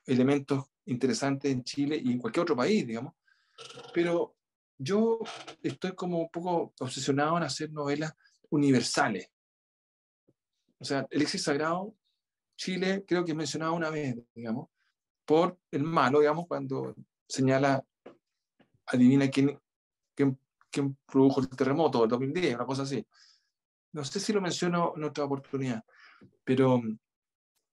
[SPEAKER 2] elementos interesantes en Chile y en cualquier otro país, digamos, pero yo estoy como un poco obsesionado en hacer novelas universales. O sea, El Elixir Sagrado, Chile, creo que mencionaba una vez, digamos, por el malo, digamos, cuando señala, adivina quién produjo el terremoto del 2010, una cosa así. No sé si lo menciono en otra oportunidad, pero,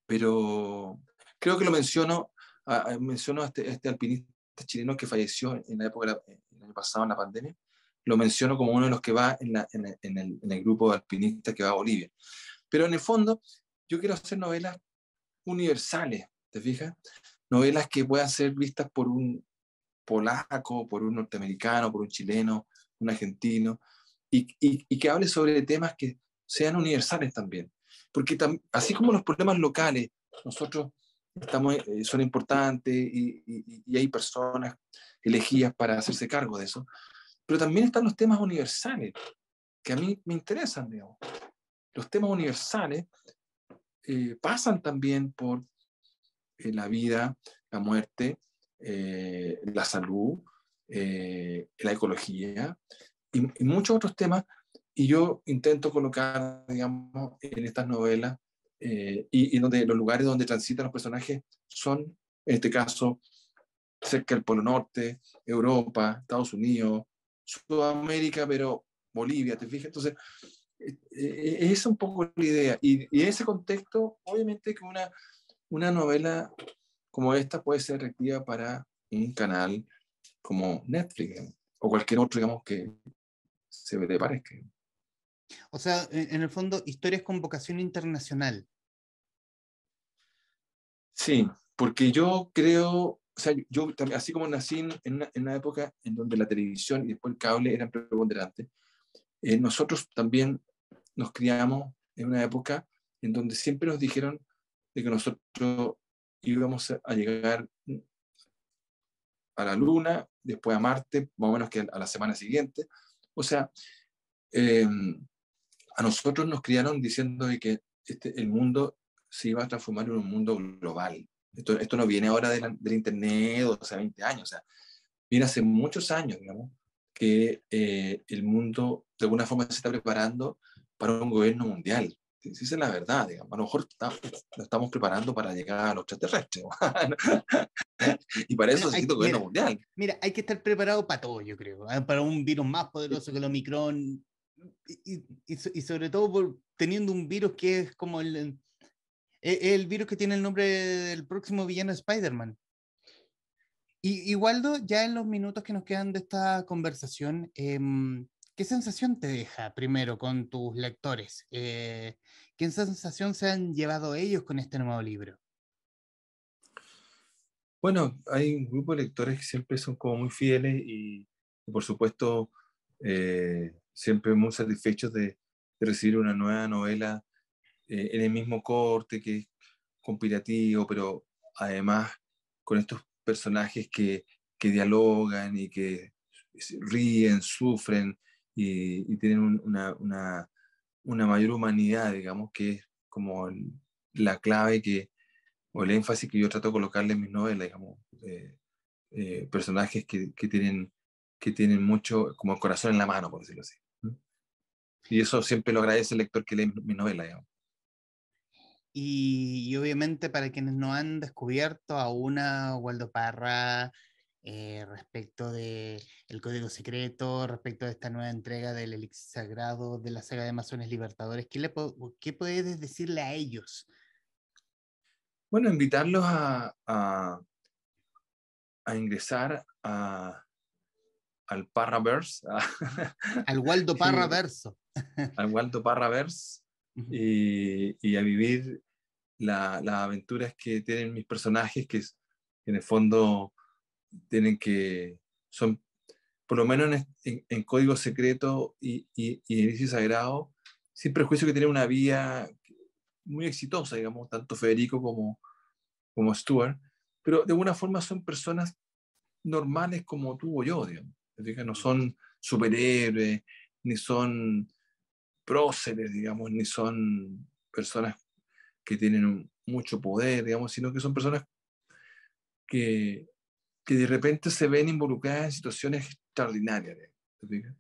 [SPEAKER 2] pero creo que lo menciono a este alpinista chileno que falleció en la época, el año pasado, en la pandemia. Lo menciono como uno de los que va en el grupo de alpinistas que va a Bolivia. Pero en el fondo, yo quiero hacer novelas universales, ¿te fijas? Novelas que puedan ser vistas por un polaco, por un norteamericano, por un chileno, un argentino, y que hable sobre temas que sean universales también. Porque así como los problemas locales, nosotros son importantes y hay personas elegidas para hacerse cargo de eso, pero también están los temas universales, que a mí me interesan, digamos. Los temas universales pasan también por la vida, la muerte, la salud, la ecología y muchos otros temas. Y yo intento colocar, digamos, en estas novelas y donde los lugares donde transitan los personajes son, en este caso, cerca del Polo Norte, Europa, Estados Unidos, Sudamérica, pero Bolivia, ¿te fijas? Entonces, es un poco la idea. Y en ese contexto, obviamente que una novela como esta puede ser atractiva para un canal como Netflix, ¿no? O cualquier otro, digamos, que se te parezca.
[SPEAKER 1] O sea, en el fondo, historias con vocación internacional.
[SPEAKER 2] Sí, porque yo creo, o sea, yo así como nací en una época en donde la televisión y después el cable eran preponderantes, nosotros también nos criamos en una época en donde siempre nos dijeron de que nosotros íbamos a llegar a la Luna, después a Marte, más o menos que a la semana siguiente. O sea, eh, a nosotros nos criaron diciendo de que el mundo se iba a transformar en un mundo global. Esto no viene ahora del Internet, o sea, 20 años. O sea, viene hace muchos años, digamos, que el mundo de alguna forma se está preparando para un gobierno mundial. Sí, esa es la verdad, digamos. A lo mejor lo estamos preparando para llegar a los extraterrestres. Y para eso
[SPEAKER 1] Bueno,
[SPEAKER 2] necesito gobierno mundial.
[SPEAKER 1] mira, hay que estar preparado para todo, yo creo, ¿eh? Para un virus más poderoso que el Omicron y sobre todo teniendo un virus que es como el virus que tiene el nombre del próximo villano de Spider-Man. Y Waldo, ya en los minutos que nos quedan de esta conversación, ¿qué sensación te deja primero con tus lectores? ¿Qué sensación se han llevado ellos con este nuevo libro?
[SPEAKER 2] Bueno, hay un grupo de lectores que siempre son como muy fieles y por supuesto, siempre muy satisfechos de recibir una nueva novela en el mismo corte, que es conspirativo, pero además con estos personajes que dialogan y que ríen, sufren y tienen una mayor humanidad, digamos, que es como la clave o el énfasis que yo trato de colocarle en mis novelas, digamos. Personajes que tienen mucho, como el corazón en la mano, por decirlo así. Y eso siempre lo agradece el lector que lee mi novela, digamos.
[SPEAKER 1] Y obviamente para quienes no han descubierto a una Waldo Parra respecto de el Código Secreto, respecto de esta nueva entrega del Elixir Sagrado de la saga de Masones Libertadores, ¿qué puedes decirle a ellos?
[SPEAKER 2] Bueno, invitarlos a ingresar al Parraverse,
[SPEAKER 1] Al Waldo Parra verso.
[SPEAKER 2] al Waldo Parraverse, y a vivir las aventuras que tienen mis personajes, que en el fondo tienen que, son, por lo menos en Código Secreto y Inicio Sagrado, sin prejuicio que tienen una vida muy exitosa, digamos, tanto Federico como Stuart, pero de alguna forma son personas normales como tú o yo, digamos. No son superhéroes, ni son próceres, digamos, ni son personas que tienen mucho poder, digamos, sino que son personas que, que de repente se ven involucradas en situaciones extraordinarias. ¿Te fijas?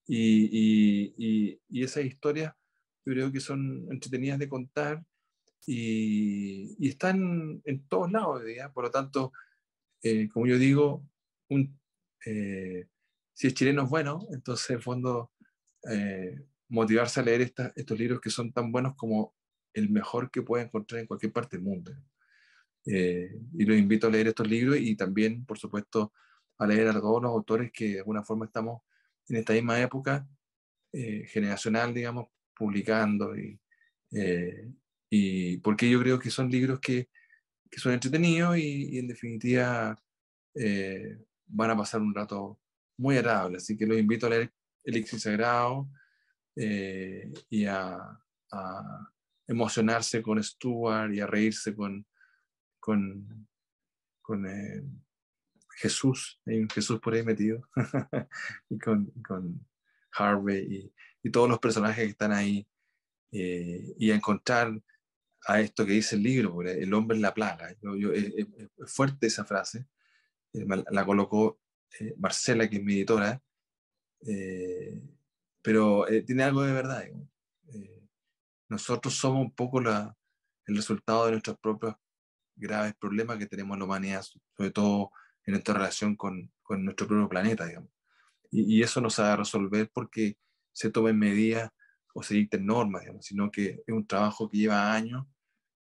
[SPEAKER 2] Y esas historias yo creo que son entretenidas de contar y están en todos lados, ¿ya? Por lo tanto, como yo digo, un, eh, si es chileno es bueno, entonces en el fondo motivarse a leer estos libros que son tan buenos como el mejor que puede encontrar en cualquier parte del mundo. Y los invito a leer estos libros y también, por supuesto, a leer a todos los autores que de alguna forma estamos en esta misma época generacional, digamos, publicando eh, y porque yo creo que son libros que son entretenidos y en definitiva van a pasar un rato muy agradable. Así que los invito a leer Elixir Sagrado y a emocionarse con Stuart y a reírse con, con Jesús, hay un Jesús por ahí metido, y con Harvey y todos los personajes que están ahí, y a encontrar a esto que dice el libro, porque el hombre es la plaga. Es fuerte esa frase, la colocó Marcela, que es mi editora, eh, pero tiene algo de verdad. Eh, Nosotros somos un poco el resultado de nuestros propios graves problemas que tenemos en la humanidad, sobre todo en nuestra relación con nuestro propio planeta, digamos. Y eso no se va a resolver porque se tomen medidas o se dicten normas, digamos, sino que es un trabajo que lleva años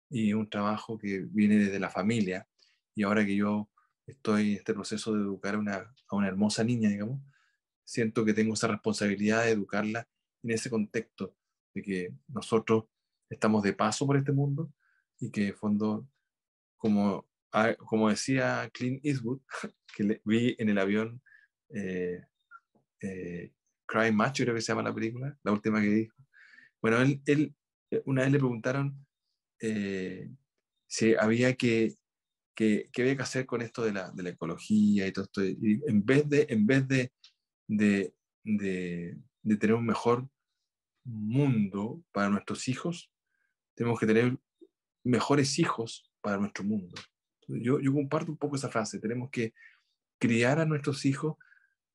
[SPEAKER 2] y es un trabajo que viene desde la familia. Y ahora que yo estoy en este proceso de educar a una hermosa niña, digamos, siento que tengo esa responsabilidad de educarla en ese contexto, de que nosotros estamos de paso por este mundo y que, en fondo, como decía Clint Eastwood, que le vi en el avión, eh, Cry Macho, creo que se llama la película, la última que dijo. Bueno, una vez le preguntaron si había que había que hacer con esto de la ecología y todo esto. Y de, de tener un mejor mundo para nuestros hijos, tenemos que tener mejores hijos para nuestro mundo. Yo comparto un poco esa frase, tenemos que criar a nuestros hijos,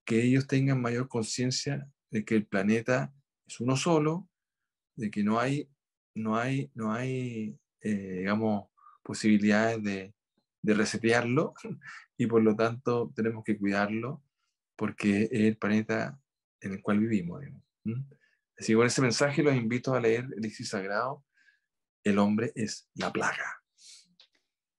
[SPEAKER 2] que ellos tengan mayor conciencia de que el planeta es uno solo, de que no hay digamos, posibilidades de resetearlo y por lo tanto tenemos que cuidarlo porque es el planeta en el cual vivimos. Digamos. Así que con ese mensaje los invito a leer Elixir Sagrado, El hombre es la plaga.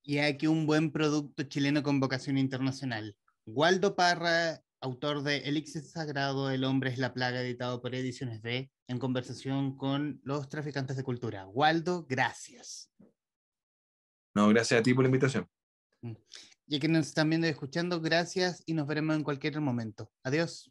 [SPEAKER 1] Y aquí un buen producto chileno con vocación internacional. Waldo Parra, autor de Elixir Sagrado, El hombre es la plaga, editado por Ediciones B, en conversación con los traficantes de cultura. Waldo, gracias.
[SPEAKER 2] No, gracias a ti por la invitación.
[SPEAKER 1] Ya que nos están viendo y escuchando, gracias y nos veremos en cualquier momento. Adiós.